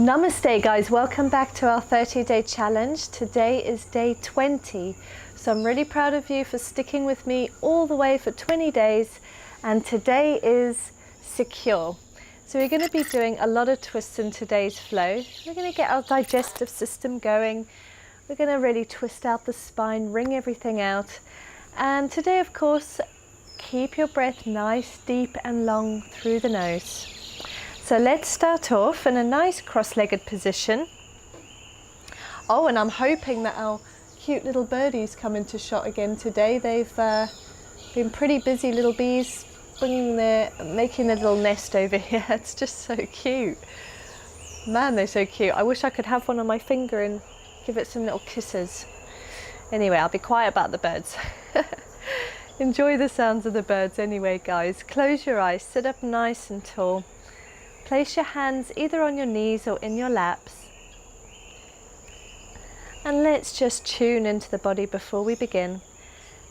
Namaste guys, welcome back to our 30-day challenge. Today is day 20, so I'm really proud of you for sticking with me all the way for 20 days, and today is secure. So we're going to be doing a lot of twists in today's flow. We're going to get our digestive system going. We're going to really twist out the spine, wring everything out, and today of course keep your breath nice, deep and long through the nose. So let's start off in a nice cross-legged position. Oh, and I'm hoping that our cute little birdies come into shot again today. They've been pretty busy, little bees, making their little nest over here. It's just so cute. Man, they're so cute. I wish I could have one on my finger and give it some little kisses. Anyway, I'll be quiet about the birds. Enjoy the sounds of the birds anyway, guys. Close your eyes, sit up nice and tall. Place your hands either on your knees or in your laps. And let's just tune into the body before we begin.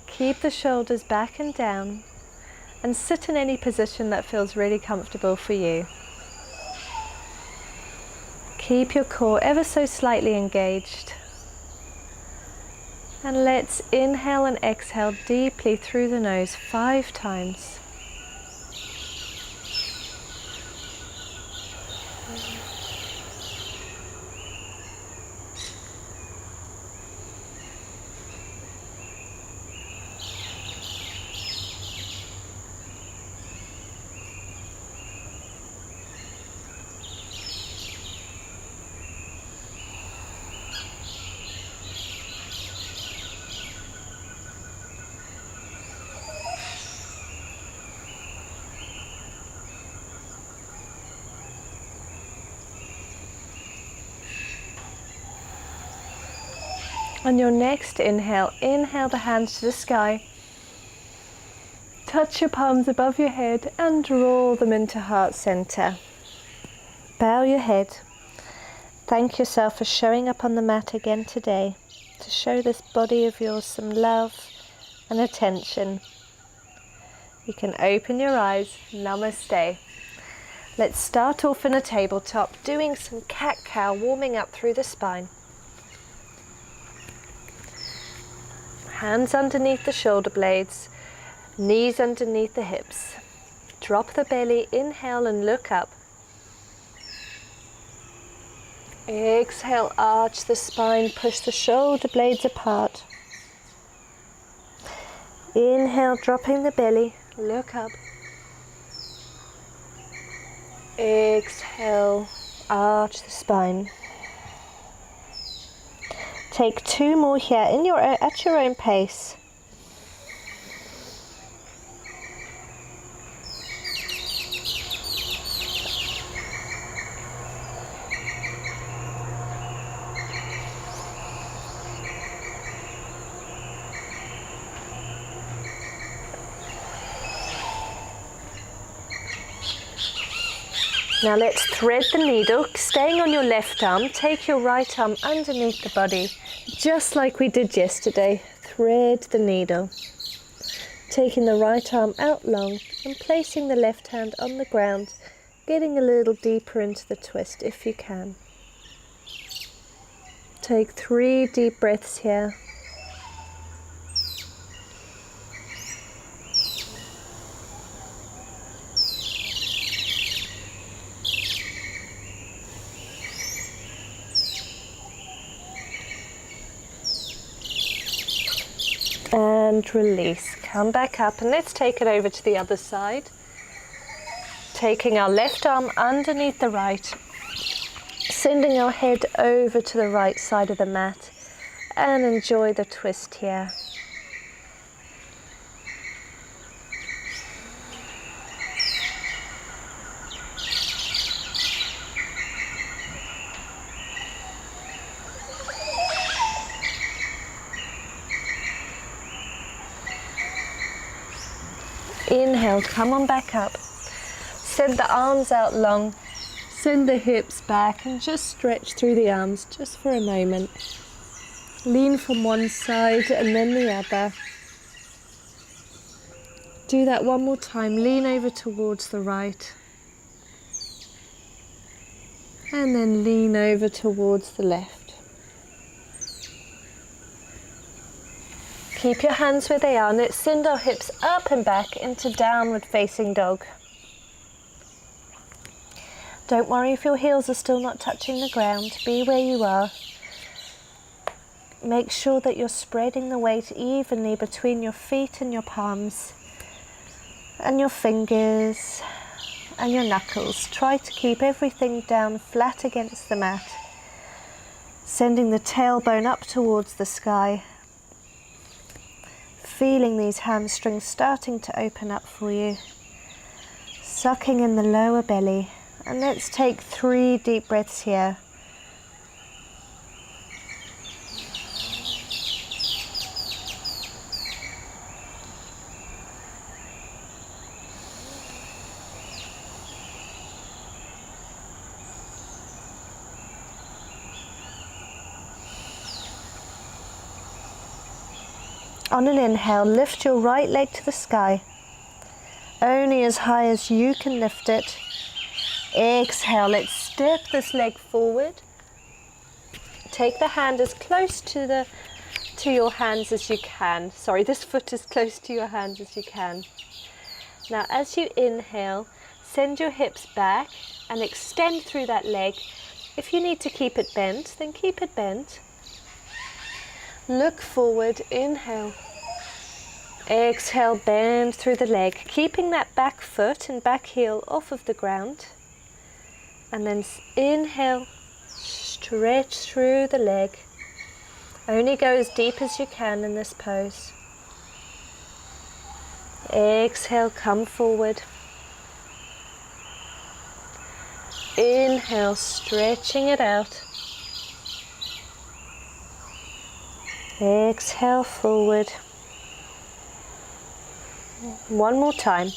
Keep the shoulders back and down and sit in any position that feels really comfortable for you. Keep your core ever so slightly engaged. And let's inhale and exhale deeply through the nose 5 times. On your next inhale, inhale the hands to the sky. Touch your palms above your head and draw them into heart center. Bow your head. Thank yourself for showing up on the mat again today to show this body of yours some love and attention. You can open your eyes. Namaste. Let's start off in a tabletop doing some cat-cow, warming up through the spine. Hands underneath the shoulder blades, knees underneath the hips. Drop the belly, inhale and look up. Exhale, arch the spine, push the shoulder blades apart. Inhale, dropping the belly, look up. Exhale, arch the spine. Take 2 more here at your own pace. Now let's thread the needle, staying on your left arm. Take your right arm underneath the body, just like we did yesterday. Thread the needle. Taking the right arm out long and placing the left hand on the ground, getting a little deeper into the twist if you can. Take 3 deep breaths here. And release. Come back up and let's take it over to the other side. Taking our left arm underneath the right, sending our head over to the right side of the mat, and enjoy the twist here. Inhale, come on back up. Send the arms out long. Send the hips back and just stretch through the arms just for a moment. Lean from one side and then the other. Do that one more time. Lean over towards the right. And then lean over towards the left. Keep your hands where they are. Let's send our hips up and back into downward facing dog. Don't worry if your heels are still not touching the ground. Be where you are. Make sure that you're spreading the weight evenly between your feet and your palms and your fingers and your knuckles. Try to keep everything down flat against the mat, sending the tailbone up towards the sky. Feeling these hamstrings starting to open up for you. Sucking in the lower belly. And let's take 3 deep breaths here. On an inhale, lift your right leg to the sky, only as high as you can lift it. Exhale, let's step this leg forward. Take the hand as close to your hands as you can. Sorry, this foot as close to your hands as you can. Now, as you inhale, send your hips back and extend through that leg. If you need to keep it bent, then keep it bent. Look forward, inhale. Exhale, bend through the leg, keeping that back foot and back heel off of the ground. And then inhale, stretch through the leg. Only go as deep as you can in this pose. Exhale, come forward. Inhale, stretching it out. Exhale, forward. One more time.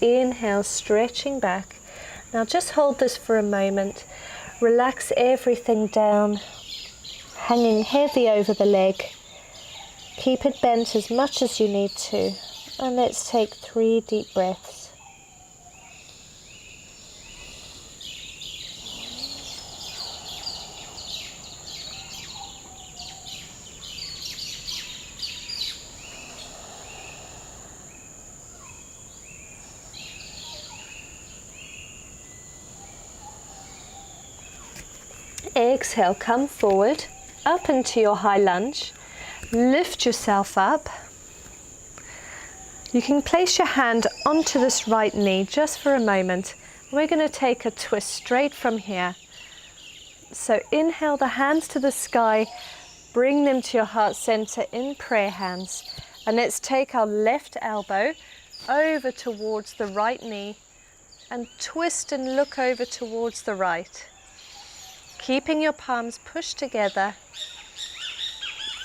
Inhale, stretching back. Now just hold this for a moment. Relax everything down, hanging heavy over the leg. Keep it bent as much as you need to. And let's take 3 deep breaths. Exhale, come forward, up into your high lunge. Lift yourself up. You can place your hand onto this right knee just for a moment. We're going to take a twist straight from here. So inhale the hands to the sky, bring them to your heart center in prayer hands. And let's take our left elbow over towards the right knee and twist and look over towards the right. Keeping your palms pushed together.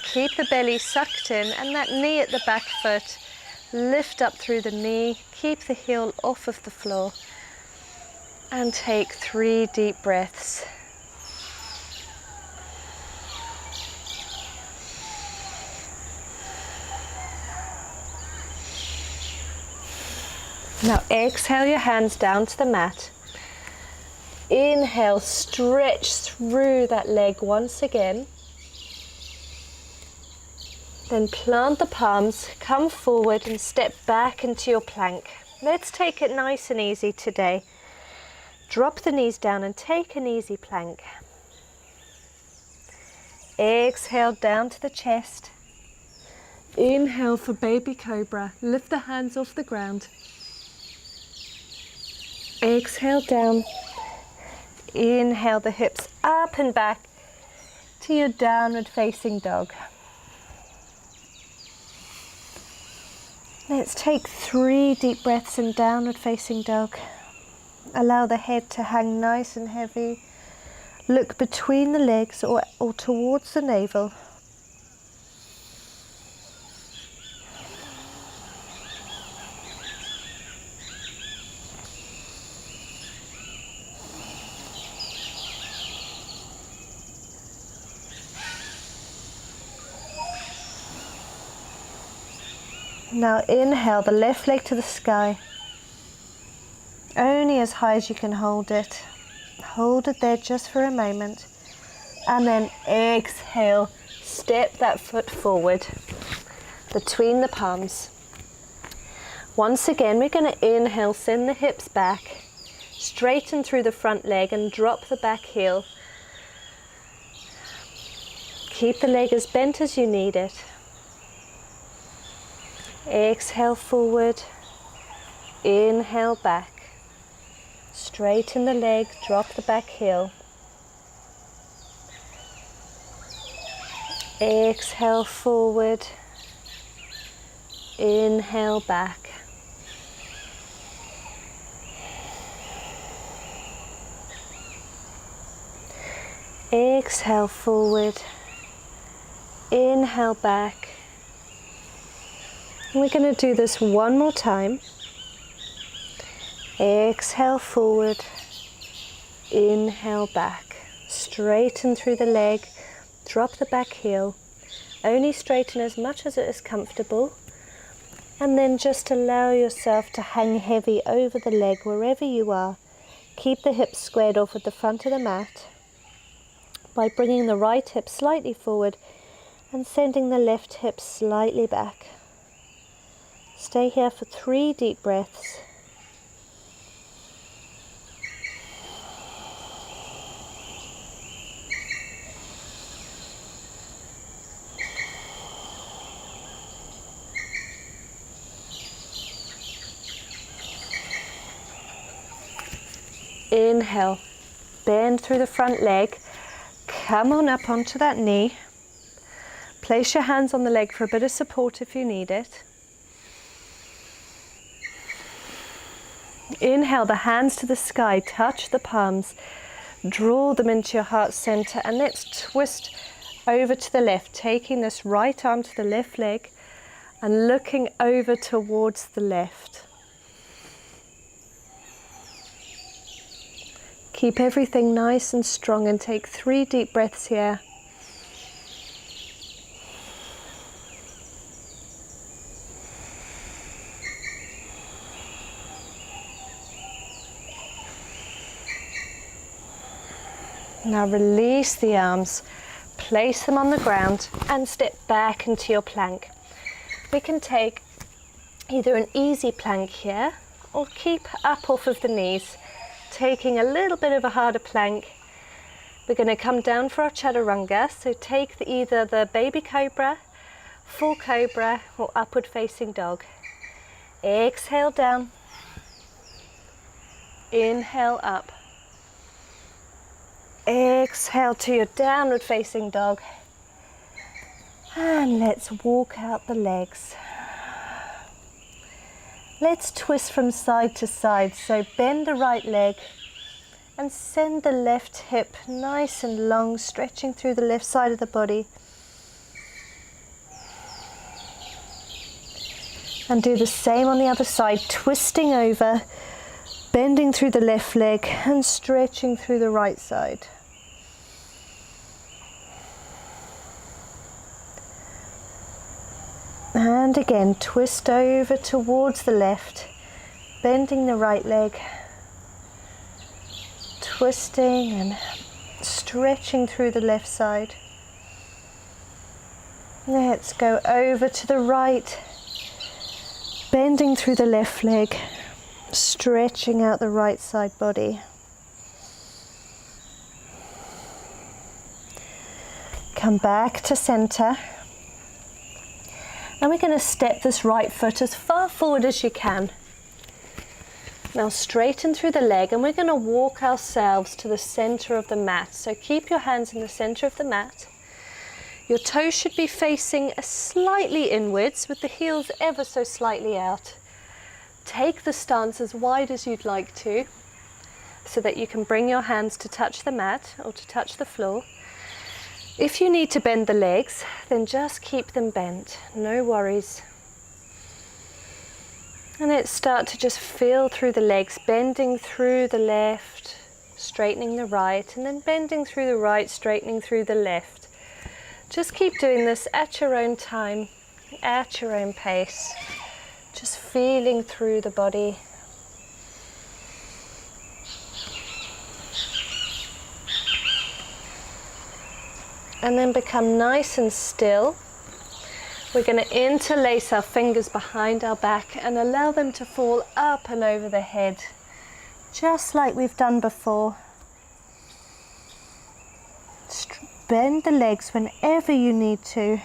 Keep the belly sucked in and that knee at the back foot. Lift up through the knee. Keep the heel off of the floor. And take 3 deep breaths. Now exhale your hands down to the mat. Inhale, stretch through that leg once again. Then plant the palms, come forward and step back into your plank. Let's take it nice and easy today. Drop the knees down and take an easy plank. Exhale down to the chest. Inhale for baby cobra. Lift the hands off the ground. Exhale down. Inhale the hips up and back to your downward facing dog. Let's take 3 deep breaths in downward facing dog. Allow the head to hang nice and heavy. Look between the legs or towards the navel. Now inhale the left leg to the sky, only as high as you can hold it. Hold it there just for a moment. And then exhale, step that foot forward between the palms. Once again, we're going to inhale, send the hips back, straighten through the front leg and drop the back heel. Keep the leg as bent as you need it. Exhale forward, inhale back. Straighten the leg, drop the back heel. Exhale forward, inhale back. Exhale forward, inhale back. And we're going to do this one more time. Exhale forward, inhale back. Straighten through the leg, drop the back heel. Only straighten as much as it is comfortable. And then just allow yourself to hang heavy over the leg wherever you are. Keep the hips squared off at the front of the mat by bringing the right hip slightly forward and sending the left hip slightly back. Stay here for 3 deep breaths. Inhale, bend through the front leg, come on up onto that knee. Place your hands on the leg for a bit of support if you need it. Inhale, the hands to the sky, touch the palms, draw them into your heart center, and let's twist over to the left, taking this right arm to the left leg and looking over towards the left. Keep everything nice and strong and take 3 deep breaths here. Now release the arms, place them on the ground and step back into your plank. We can take either an easy plank here or keep up off of the knees. Taking a little bit of a harder plank, we're going to come down for our chaturanga. So take either the baby cobra, full cobra or upward facing dog. Exhale down, inhale up. Exhale to your downward facing dog. And let's walk out the legs. Let's twist from side to side. So bend the right leg and send the left hip nice and long, stretching through the left side of the body. And do the same on the other side, twisting over, bending through the left leg and stretching through the right side. And again, twist over towards the left, bending the right leg, twisting and stretching through the left side. Let's go over to the right, bending through the left leg, stretching out the right side body. Come back to center. And we're going to step this right foot as far forward as you can. Now straighten through the leg and we're going to walk ourselves to the center of the mat. So keep your hands in the center of the mat. Your toes should be facing slightly inwards with the heels ever so slightly out. Take the stance as wide as you'd like to so that you can bring your hands to touch the mat or to touch the floor. If you need to bend the legs, then just keep them bent, no worries. And let's start to just feel through the legs, bending through the left, straightening the right, and then bending through the right, straightening through the left. Just keep doing this at your own time, at your own pace, just feeling through the body. and then become nice and still. We're going to interlace our fingers behind our back and allow them to fall up and over the head, just like we've done before. Bend the legs whenever you need to,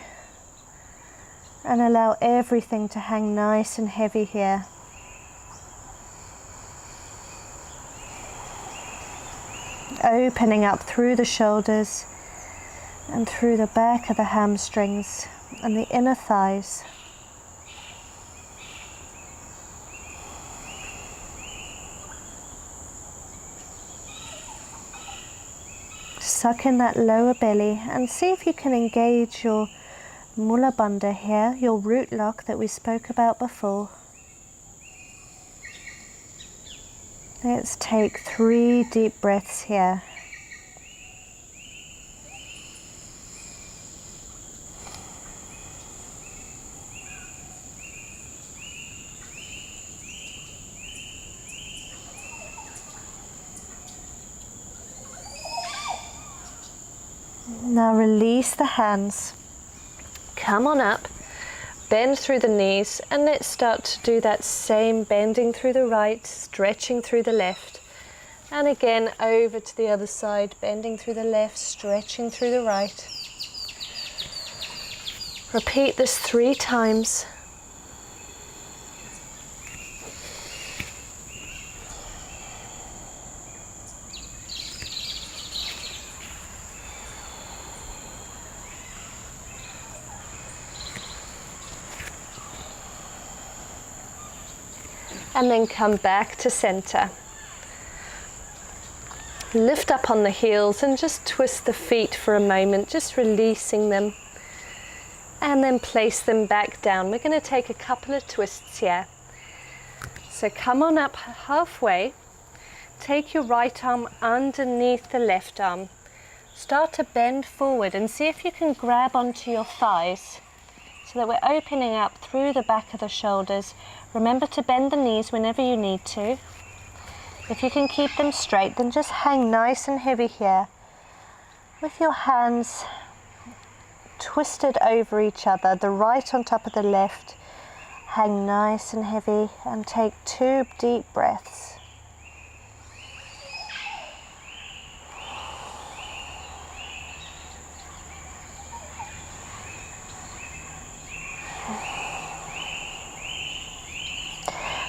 and allow everything to hang nice and heavy here. Opening up through the shoulders and through the back of the hamstrings and the inner thighs. Suck in that lower belly and see if you can engage your mula bandha here, your root lock that we spoke about before. Let's take 3 deep breaths here. Now release the hands. Come on up, bend through the knees, and let's start to do that same bending through the right, stretching through the left. And again over to the other side, bending through the left, stretching through the right. Repeat this 3 times. And then come back to center. Lift up on the heels and just twist the feet for a moment, just releasing them. And then place them back down. We're going to take a couple of twists here. So come on up halfway. Take your right arm underneath the left arm. Start to bend forward and see if you can grab onto your thighs, so that we're opening up through the back of the shoulders. Remember to bend the knees whenever you need to. If you can keep them straight, then just hang nice and heavy here with your hands twisted over each other, the right on top of the left. Hang nice and heavy and take 2 deep breaths.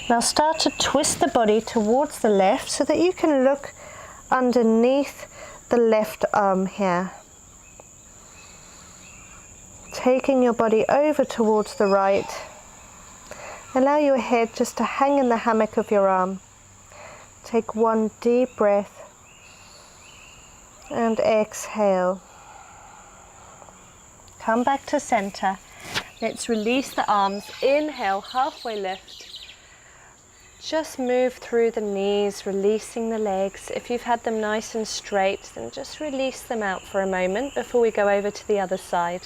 Now start to twist the body towards the left so that you can look underneath the left arm here. Taking your body over towards the right. Allow your head just to hang in the hammock of your arm. Take 1 deep breath and exhale. Come back to center. Let's release the arms. Inhale, halfway lift. Just move through the knees, releasing the legs. If you've had them nice and straight, then just release them out for a moment before we go over to the other side.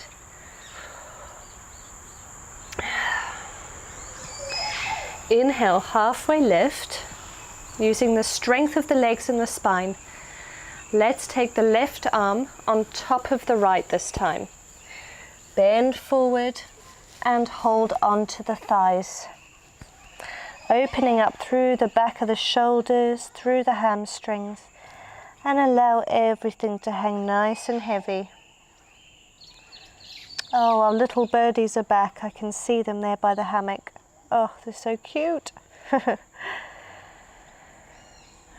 Inhale, halfway lift, using the strength of the legs and the spine. Let's take the left arm on top of the right this time. Bend forward and hold on to the thighs. Opening up through the back of the shoulders, through the hamstrings, and allow everything to hang nice and heavy. Oh, our little birdies are back. I can see them there by the hammock. Oh, they're so cute.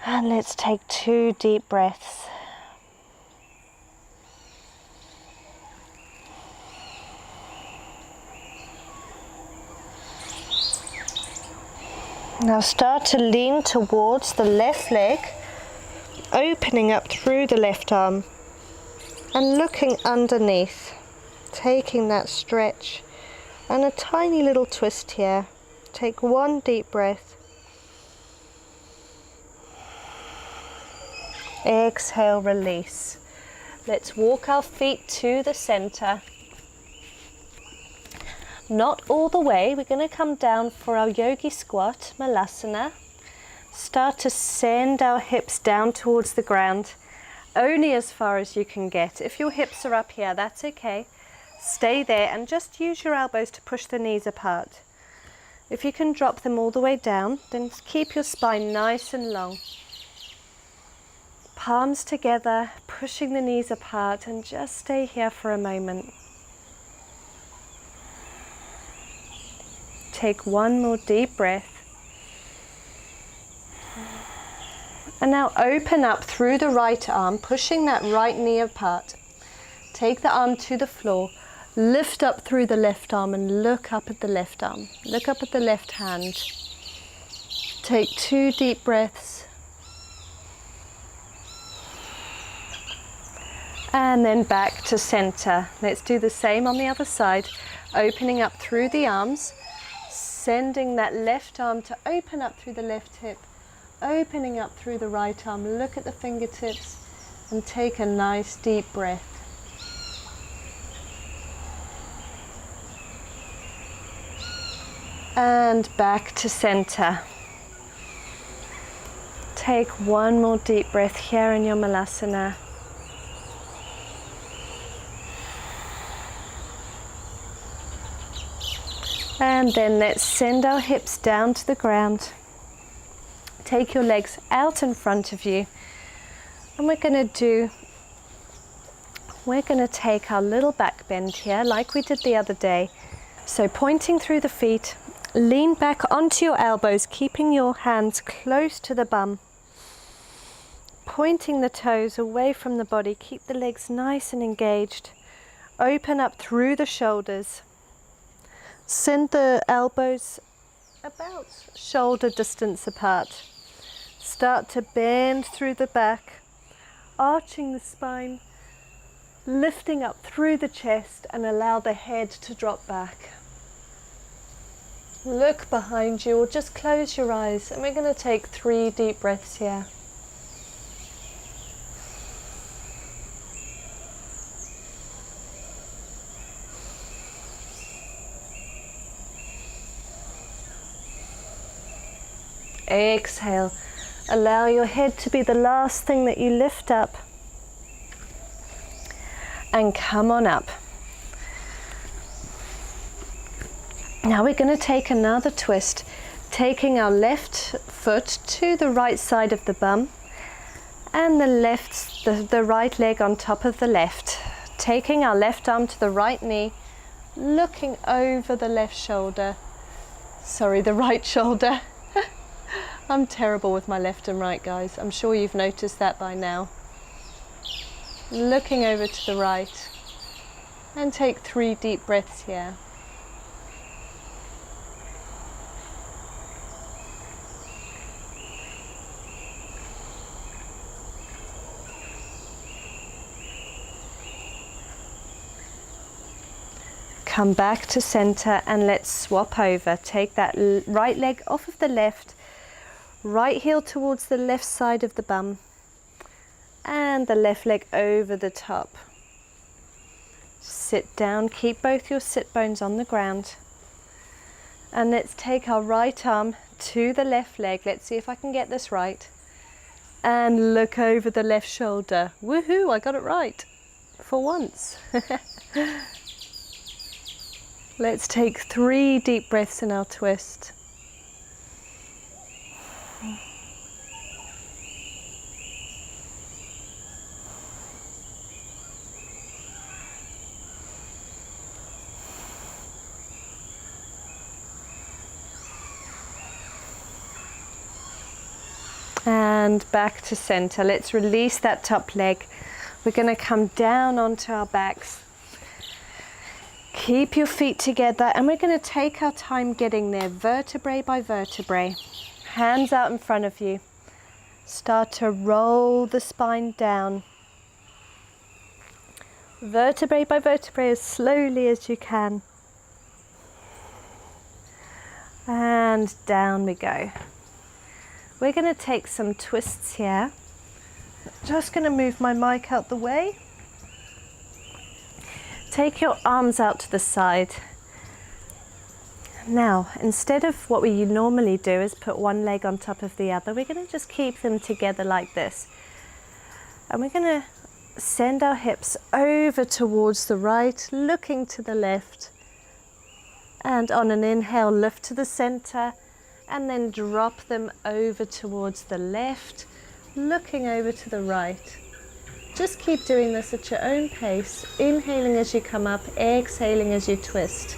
And let's take 2 deep breaths. Now start to lean towards the left leg, opening up through the left arm and looking underneath, taking that stretch and a tiny little twist here. Take 1 deep breath. Exhale, release. Let's walk our feet to the center. Not all the way, we're going to come down for our yogi squat, malasana. Start to send our hips down towards the ground, only as far as you can get. If your hips are up here, that's okay. Stay there and just use your elbows to push the knees apart. If you can drop them all the way down, then keep your spine nice and long. Palms together, pushing the knees apart, and just stay here for a moment. Take one more deep breath. And now open up through the right arm, pushing that right knee apart. Take the arm to the floor. Lift up through the left arm and look up at the left arm. Look up at the left hand. Take 2 deep breaths. And then back to center. Let's do the same on the other side. Opening up through the arms. Sending that left arm to open up through the left hip. Opening up through the right arm. Look at the fingertips and take a nice deep breath. And back to center. Take one more deep breath here in your Malasana. And then let's send our hips down to the ground. Take your legs out in front of you. And we're going to take our little back bend here like we did the other day. So pointing through the feet, lean back onto your elbows, keeping your hands close to the bum. Pointing the toes away from the body, keep the legs nice and engaged. Open up through the shoulders. Send the elbows about shoulder distance apart. Start to bend through the back, arching the spine, lifting up through the chest, and allow the head to drop back. Look behind you or just close your eyes, and we're going to take 3 deep breaths here. Exhale. Allow your head to be the last thing that you lift up. And come on up. Now we're going to take another twist, taking our left foot to the right side of the bum and the right leg on top of the left. Taking our left arm to the right knee, looking over the left shoulder. Sorry, the right shoulder. I'm terrible with my left and right, guys. I'm sure you've noticed that by now. Looking over to the right. And take 3 deep breaths here. Come back to center and let's swap over. Take that right leg off of the left, right heel towards the left side of the bum, and the left leg over the top. Sit down, keep both your sit bones on the ground. And let's take our right arm to the left leg. Let's see if I can get this right. And look over the left shoulder. Woohoo, I got it right. For once. Let's take 3 deep breaths in our twist. And back to center. Let's release that top leg. We're going to come down onto our backs. Keep your feet together and we're going to take our time getting there, vertebrae by vertebrae. Hands out in front of you. Start to roll the spine down. Vertebrae by vertebrae as slowly as you can. And down we go. We're going to take some twists here. Just going to move my mic out the way. Take your arms out to the side. Now, instead of what we normally do is put one leg on top of the other, we're going to just keep them together like this. And we're going to send our hips over towards the right, looking to the left. And on an inhale, lift to the center, and then drop them over towards the left, looking over to the right. Just keep doing this at your own pace, inhaling as you come up, exhaling as you twist.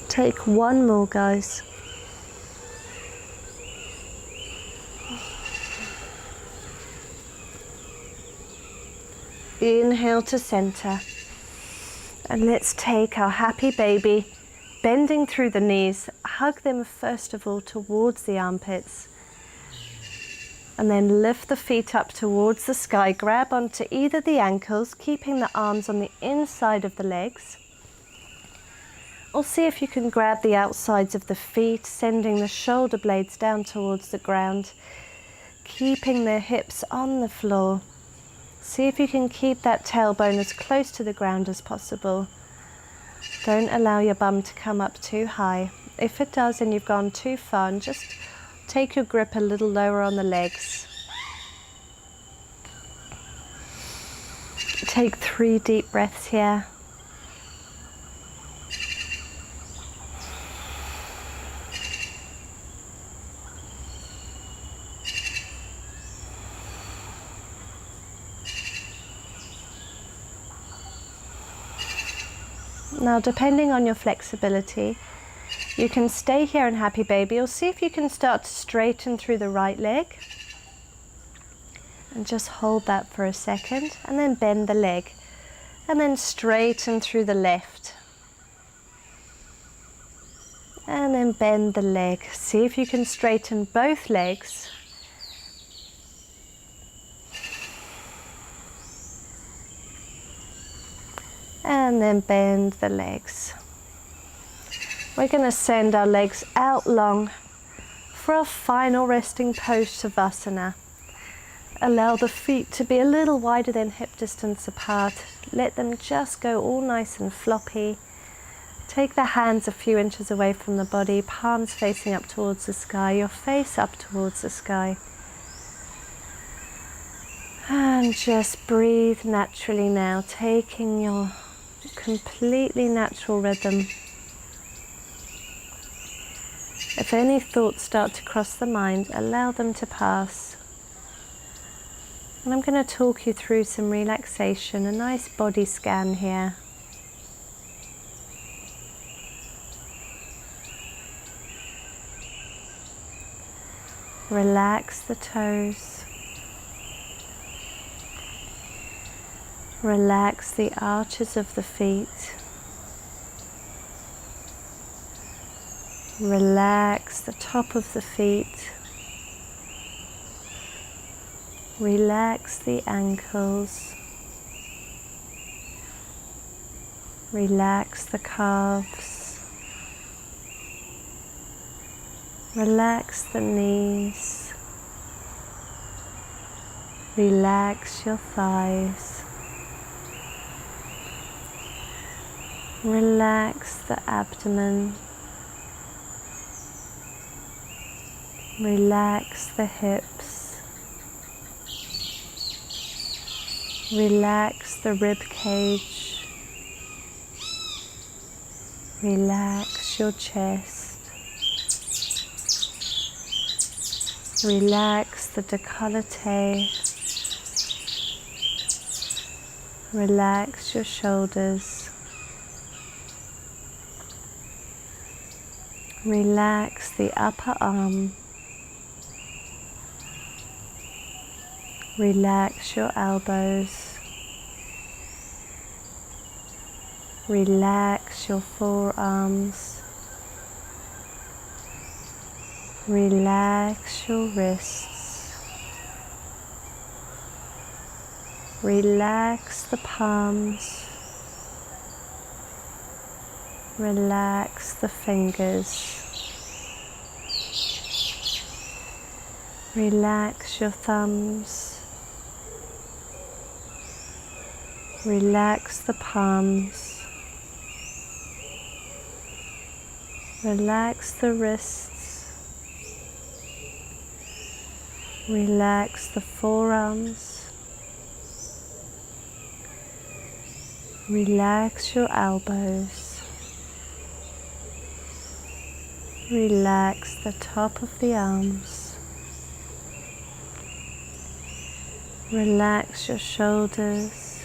Take one more, guys. Inhale to center. And let's take our happy baby, bending through the knees. Hug them first of all towards the armpits. And then lift the feet up towards the sky. Grab onto either the ankles, keeping the arms on the inside of the legs. Or see if you can grab the outsides of the feet, sending the shoulder blades down towards the ground, keeping the hips on the floor. See if you can keep that tailbone as close to the ground as possible. Don't allow your bum to come up too high. If it does and you've gone too far, and just take your grip a little lower on the legs. Take 3 deep breaths here. Now, depending on your flexibility, you can stay here in happy baby, or see if you can start to straighten through the right leg. And just hold that for a second, and then bend the leg. And then straighten through the left. And then bend the leg. See if you can straighten both legs. And then bend the legs. We're going to send our legs out long for our final resting pose, Savasana. Allow the feet to be a little wider than hip distance apart. Let them just go all nice and floppy. Take the hands a few inches away from the body, palms facing up towards the sky, your face up towards the sky. And just breathe naturally now, taking your completely natural rhythm. If any thoughts start to cross the mind, allow them to pass. And I'm going to talk you through some relaxation, a nice body scan here. Relax the toes. Relax the arches of the feet. Relax the top of the feet. Relax the ankles. Relax the calves. Relax the knees. Relax your thighs. Relax the abdomen. Relax the hips. Relax the rib cage. Relax your chest. Relax the décolleté. Relax your shoulders. Relax the upper arm. Relax your elbows. Relax your forearms. Relax your wrists. Relax the palms. Relax the fingers. Relax your thumbs. Relax the palms. Relax the wrists. Relax the forearms. Relax your elbows. Relax the top of the arms. Relax your shoulders.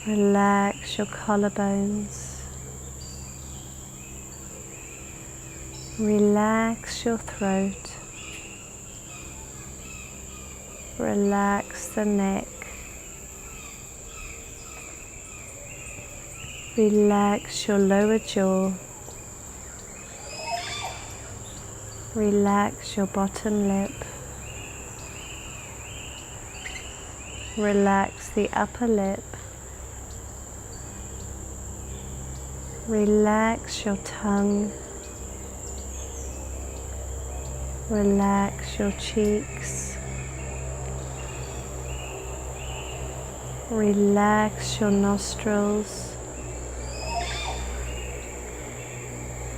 Relax your collarbones. Relax your throat. Relax the neck. Relax your lower jaw. Relax your bottom lip. Relax the upper lip. Relax your tongue. Relax your cheeks. Relax your nostrils.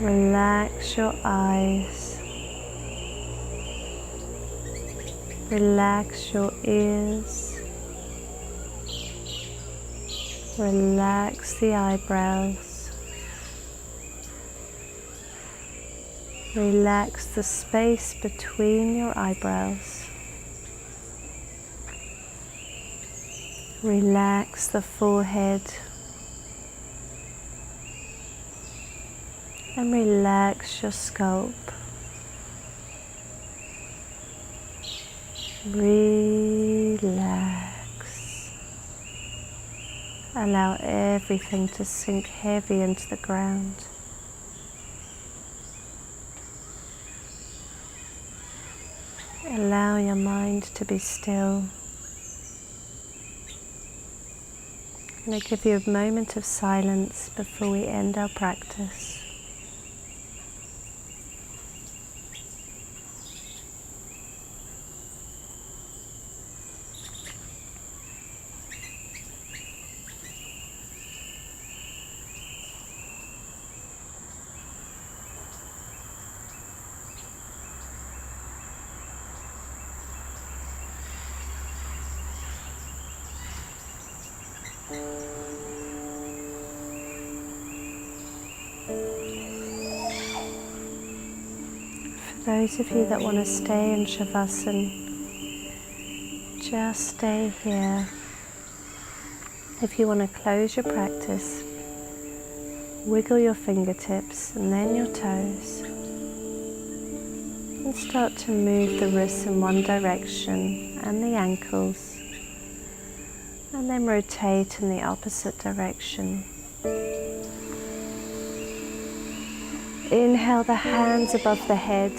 Relax your eyes. Relax your ears. Relax the eyebrows. Relax the space between your eyebrows. Relax the forehead. And relax your scalp. Relax. Allow everything to sink heavy into the ground. Allow your mind to be still. I'm going to give you a moment of silence before we end our practice. For those of you that want to stay in Shavasana, just stay here. If you want to close your practice, wiggle your fingertips and then your toes. And start to move the wrists in one direction and the ankles. And then rotate in the opposite direction. Inhale the hands above the head,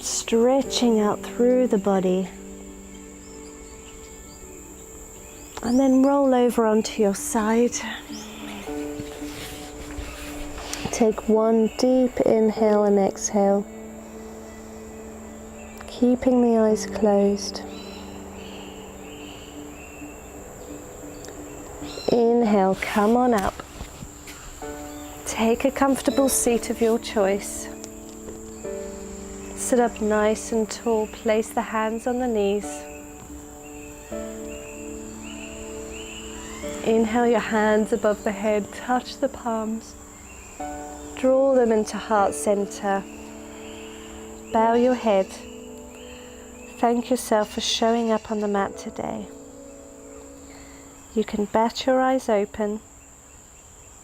stretching out through the body. And then roll over onto your side. Take one deep inhale and exhale, keeping the eyes closed. Inhale, come on up. Take a comfortable seat of your choice. Sit up nice and tall. Place the hands on the knees. Inhale your hands above the head. Touch the palms. Draw them into heart center. Bow your head. Thank yourself for showing up on the mat today. You can bat your eyes open.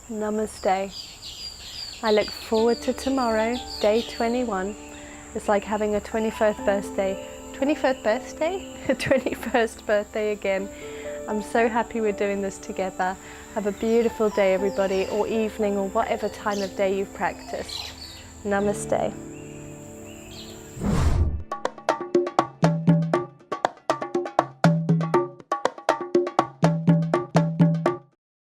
Namaste. I look forward to tomorrow, day 21. It's like having a 21st birthday. 21st birthday? 21st birthday again. I'm so happy we're doing this together. Have a beautiful day, everybody, or evening, or whatever time of day you've practiced. Namaste.